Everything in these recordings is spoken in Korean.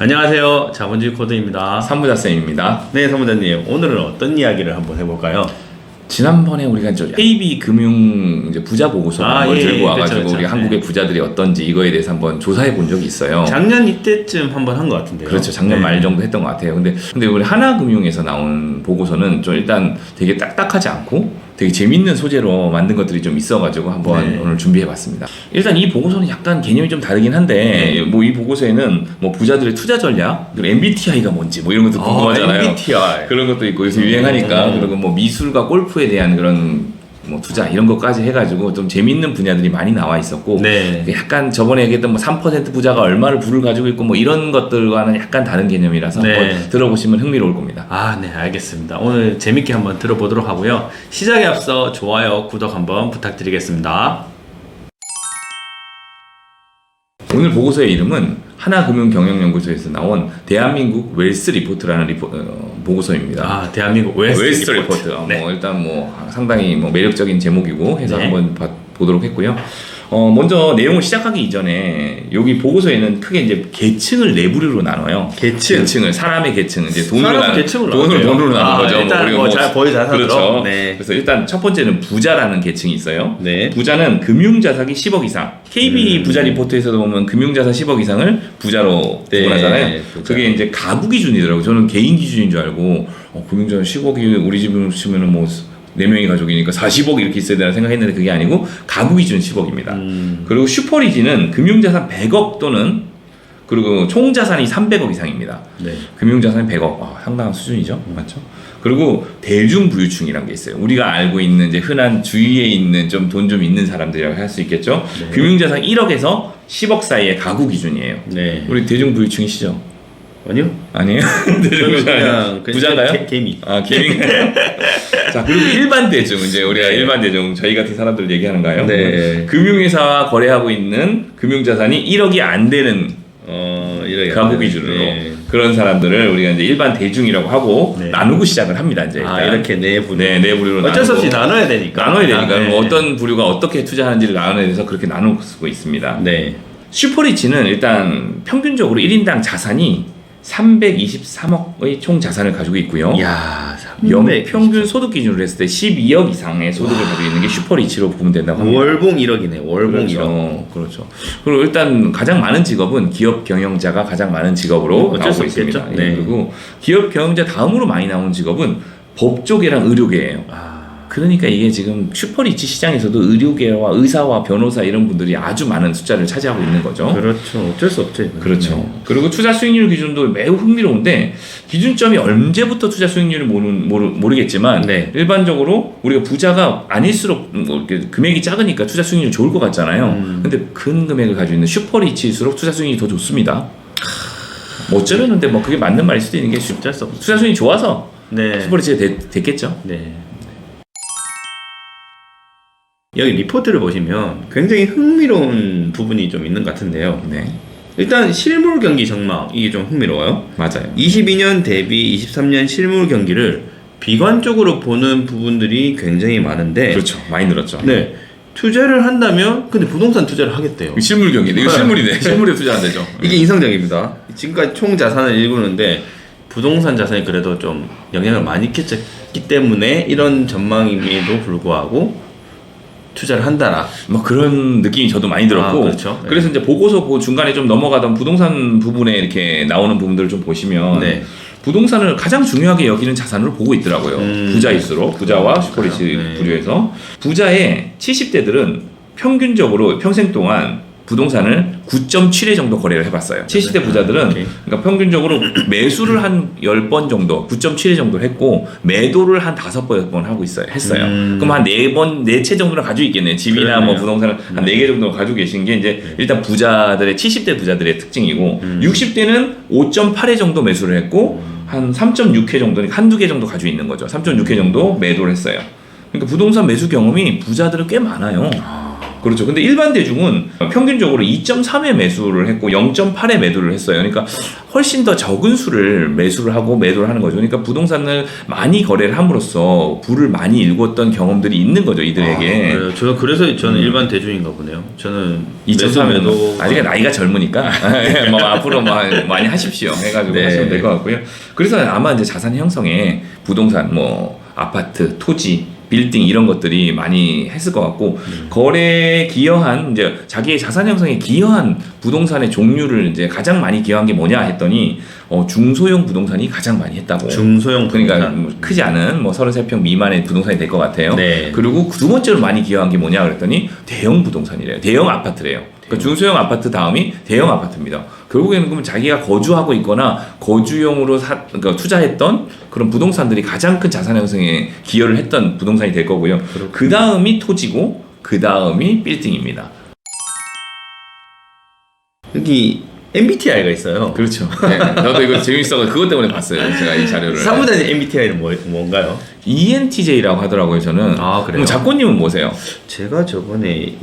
안녕하세요. 자본주의 코드입니다. 사무자쌤입니다. 네, 사무자님. 오늘은 어떤 이야기를 한번 해볼까요? 지난번에 우리가 저 KB 금융 이제 부자 보고서를 한번 들고 와가지고 그쵸. 우리 한국의 부자들이 어떤지 이거에 대해서 한번 조사해 본 적이 있어요. 작년 이때쯤 한번 한 것 같은데요. 그렇죠. 작년 말 정도 했던 것 같아요. 근데 우리 하나금융에서 나온 보고서는 좀 일단 되게 딱딱하지 않고 되게 재밌는 소재로 만든 것들이 좀 있어가지고 한번 오늘 준비해봤습니다. 일단 이 보고서는 약간 개념이 좀 다르긴 한데 뭐 이 보고서에는 뭐 부자들의 투자 전략, 그리고 MBTI가 뭔지 뭐 이런 것도 궁금하잖아요. MBTI 그런 것도 있고 요새 유행하니까 그리고 뭐 미술과 골프에 대한 그런 뭐 투자 이런 것까지 해가지고 좀 재밌는 분야들이 많이 나와 있었고 약간 저번에 얘기했던 뭐 3% 부자가 얼마를 부를 가지고 있고 뭐 이런 것들과는 약간 다른 개념이라서 한번 들어보시면 흥미로울 겁니다. 네, 알겠습니다. 오늘 재밌게 한번 들어보도록 하고요. 시작에 앞서 좋아요, 구독 한번 부탁드리겠습니다. 오늘 보고서의 이름은 하나금융경영연구소에서 나온 대한민국 웰스 리포트라는 보고서입니다. 대한민국 웰스 리포트. 뭐 일단 뭐 상당히 뭐 매력적인 제목이고 해서 한번 보도록 했고요. 먼저 내용을 시작하기 이전에 여기 보고서에는 크게 이제 계층을 네 부류로 나눠요. 계층을 사람의 계층 이제 돈으로 나누는 거죠. 일단 뭐 거의 자산으로. 그렇죠. 그래서 일단 첫 번째는 부자라는 계층이 있어요. 부자는 금융자산이 10억 이상. KB 부자 리포트에서도 보면 금융자산 10억 이상을 부자로 구분하잖아요. 그게 이제 가구 기준이더라고요. 저는 개인 기준인 줄 알고 금융자산 10억이 우리 집으로 치면은 뭐 4명이 가족이니까 40억 이렇게 있어야 되나 생각했는데 그게 아니고 가구 기준 10억입니다. 그리고 슈퍼리지는 금융자산 100억 또는 그리고 총자산이 300억 이상입니다. 금융자산이 100억. 상당한 수준이죠. 맞죠? 그리고 대중부유층이라는 게 있어요. 우리가 알고 있는 이제 흔한 주위에 있는 좀 돈 좀 있는 사람들이라고 할 수 있겠죠. 금융자산 1억에서 10억 사이의 가구 기준이에요. 우리 대중부유층이시죠? 아니에요? 그냥 부자인가요? 개미. 개미인가요? 자, 그리고 일반 대중, 이제 우리가 일반 대중, 저희 같은 사람들 얘기하는가요? 금융회사와 거래하고 있는 금융자산이 1억이 안 되는 가구 기준으로 그런 사람들을 우리가 이제 일반 대중이라고 하고 나누고 시작을 합니다. 이제 이렇게 네 부류로 어쩔 수 없이 나눠야 되니까. 뭐 어떤 부류가 어떻게 투자하는지를 나눠야 돼서 그렇게 나누고 있습니다. 슈퍼리치는 일단 평균적으로 1인당 자산이 323억의 총 자산을 가지고 있고요. 평균 소득 기준으로 했을 때 12억 이상의 소득을 가지고 있는 게 슈퍼리치로 보면 된다고 합니다. 월봉 1억이네. 월봉 1억. 그렇죠. 그리고 일단 가장 많은 직업은 기업 경영자가 가장 많은 직업으로 나오고 있습니다. 그리고 기업 경영자 다음으로 많이 나오는 직업은 법조계랑 의료계예요. 그러니까 이게 지금 슈퍼리치 시장에서도 의료계와 의사와 변호사 이런 분들이 아주 많은 숫자를 차지하고 있는 거죠. 그렇죠. 어쩔 수 없죠. 그렇죠. 그리고 투자 수익률 기준도 매우 흥미로운데 기준점이 언제부터 투자 수익률을 모르겠지만 일반적으로 우리가 부자가 아닐수록 뭐 이렇게 금액이 작으니까 투자 수익률이 좋을 것 같잖아요. 근데 큰 금액을 가지고 있는 슈퍼리치일수록 투자 수익률이 더 좋습니다. 뭐 어쩌려는데 뭐 그게 맞는 말일 수도 있는 게 투자 수익률이 좋아서 슈퍼리치가 됐겠죠. 여기 리포트를 보시면 굉장히 흥미로운 부분이 좀 있는 것 같은데요. 일단 실물 경기 전망 이게 좀 흥미로워요. 맞아요. 22년 대비 23년 실물 경기를 비관적으로 보는 부분들이 굉장히 많은데 그렇죠. 많이 늘었죠. 투자를 한다면 근데 부동산 투자를 하겠대요. 실물 경기네. 이거 실물이네. 실물에 투자한대죠. 이게 인상적입니다. 지금까지 총 자산을 읽었는데 부동산 자산이 그래도 좀 영향을 많이 끼쳤기 때문에 이런 전망임에도 불구하고 투자를 한다라. 뭐 그런 느낌이 저도 많이 들었고. 그렇죠. 그래서 이제 보고서 중간에 좀 넘어가던 부동산 부분에 이렇게 나오는 부분들을 좀 보시면 부동산을 가장 중요하게 여기는 자산으로 보고 있더라고요. 부자일수록 부자와 슈퍼리치 부류에서 부자의 70대들은 평균적으로 평생 동안 부동산을 9.7회 정도 거래를 해봤어요. 70대 부자들은 그러니까 평균적으로 매수를 한 10번 정도, 9.7회 정도 했고 매도를 한 5번 하고 했어요. 그럼 한 4채 정도는 가지고 있겠네요. 집이나 뭐 부동산을 한 4개 정도 가지고 계신 게 이제 일단 부자들의 70대 부자들의 특징이고 60대는 5.8회 정도 매수를 했고 한 3.6회 정도는 한두 개 정도 가지고 있는 거죠. 3.6회 정도 매도를 했어요. 그러니까 부동산 매수 경험이 부자들은 꽤 많아요. 그렇죠. 근데 일반 대중은 평균적으로 2.3의 매수를 했고 0.8의 매도를 했어요. 그러니까 훨씬 더 적은 수를 매수를 하고 매도를 하는 거죠. 그러니까 부동산을 많이 거래를 함으로써 부를 많이 일궜던 경험들이 있는 거죠, 이들에게. 그래요. 그래서 저는 일반 대중인가 보네요. 저는 2.3에도 아직 나이가 젊으니까 뭐 앞으로 뭐 많이 하십시오 해가지고 네. 하시면 될 것 같고요. 그래서 아마 이제 자산 형성에 부동산, 뭐 아파트, 토지, 빌딩 이런 것들이 많이 했을 것 같고 거래에 기여한 이제 자기의 자산 형성에 기여한 부동산의 종류를 이제 가장 많이 기여한 게 뭐냐 했더니 중소형 부동산이 가장 많이 했다고. 중소형 그러니까 부동산. 뭐 크지 않은 뭐 33평 미만의 부동산이 될 것 같아요. 네. 그리고 두 번째로 많이 기여한 게 뭐냐 그랬더니 대형 부동산이래요. 대형 아파트래요. 그러니까 중소형 아파트 다음이 대형 아파트입니다. 결국에는 그러면 자기가 거주하고 있거나 거주용으로 그러니까 투자했던 그런 부동산들이 가장 큰 자산 형성에 기여를 했던 부동산이 될 거고요. 그 다음이 토지고 그 다음이 빌딩입니다. 여기 MBTI가 있어요. 그렇죠. 네, 저도 이거 재밌어서 그것 때문에 봤어요. 제가 이 자료를. 사무단의 MBTI는 뭔가요? ENTJ라고 하더라고요. 저는. 아, 그래요? 그럼 작고님은 뭐세요? 제가 저번에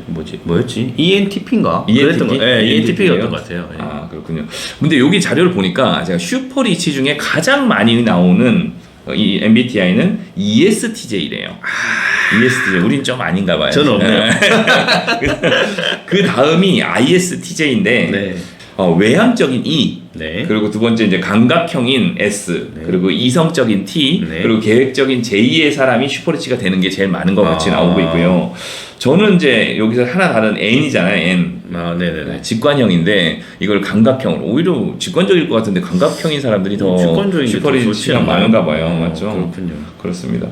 뭐였지? ENTP인가? ENTP? 네, ENTP였던 ENTP 것 같아요. 네. 아, 그렇군요. 근데 여기 자료를 보니까 제가 슈퍼리치 중에 가장 많이 나오는 이 MBTI는 ESTJ래요. ESTJ. 우린 좀 아닌가 봐요. 저는 없네요. 그 다음이 ISTJ인데 네. 외향적인 E, 네. 그리고 두 번째 이제 감각형인 S, 네. 그리고 이성적인 T, 네. 그리고 계획적인 J의 사람이 슈퍼리치가 되는 게 제일 많은 것 같이 나오고 있고요. 저는 이제 여기서 하나 다른 N이잖아요. N. 아, 네네네. 직관형인데 이걸 감각형으로 오히려 직관적일 것 같은데 감각형인 사람들이 더 직관적인 게 더 좋지 슈퍼리치가 않나요? 많은가 봐요. 맞죠? 그렇군요. 그렇습니다.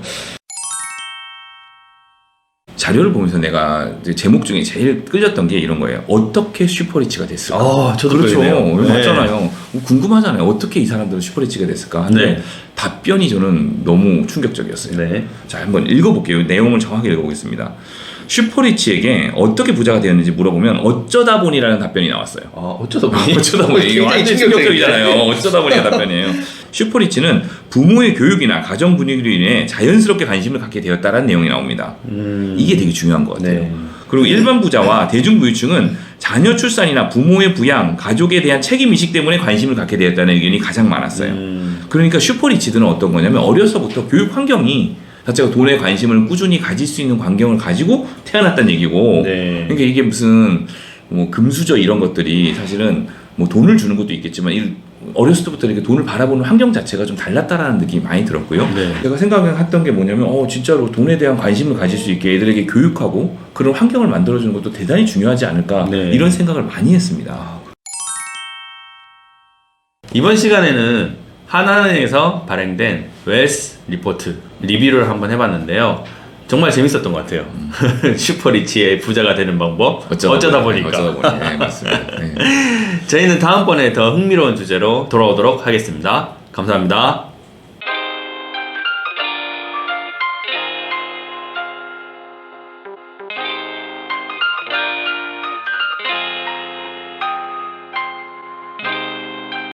자료를 보면서 내가 이제 제목 중에 제일 끌렸던 게 이런 거예요. 어떻게 슈퍼리치가 됐을까? 아, 저도 그렇죠. 그러네요. 네. 맞잖아요. 궁금하잖아요. 어떻게 이 사람들은 슈퍼리치가 됐을까? 하는데 네. 답변이 저는 너무 충격적이었어요. 네. 자, 한번 읽어볼게요. 내용을 정확히 읽어보겠습니다. 슈퍼리치에게 어떻게 부자가 되었는지 물어보면 어쩌다 보니라는 답변이 나왔어요. 아, 어쩌다 보니? 어쩌다 보니 이게 완전 충격적이잖아요. 어쩌다 보니가 답변이에요. 슈퍼리치는 부모의 교육이나 가정 분위기로 인해 자연스럽게 관심을 갖게 되었다라는 내용이 나옵니다. 이게 되게 중요한 것 같아요. 네. 그리고 일반 부자와 대중부유층은 자녀 출산이나 부모의 부양, 가족에 대한 책임의식 때문에 관심을 갖게 되었다는 의견이 가장 많았어요. 그러니까 슈퍼리치들은 어떤 거냐면 어려서부터 교육 환경이 자체가 돈에 관심을 꾸준히 가질 수 있는 환경을 가지고 태어났다는 얘기고, 네. 그러니까 이게 무슨 뭐 금수저 이런 것들이 사실은 뭐 돈을 주는 것도 있겠지만 어렸을 때부터 이렇게 돈을 바라보는 환경 자체가 좀 달랐다라는 느낌이 많이 들었고요. 네. 제가 생각했던 게 뭐냐면 진짜로 돈에 대한 관심을 가질 수 있게 애들에게 교육하고 그런 환경을 만들어주는 것도 대단히 중요하지 않을까, 네. 이런 생각을 많이 했습니다. 이번 시간에는 하나은행에서 발행된 웰스 리포트 리뷰를 한번 해봤는데요. 정말 재밌었던 것 같아요. 슈퍼리치의 부자가 되는 방법 어쩌다 보니까. 네, 맞습니다. 네. 저희는 다음번에 더 흥미로운 주제로 돌아오도록 하겠습니다. 감사합니다.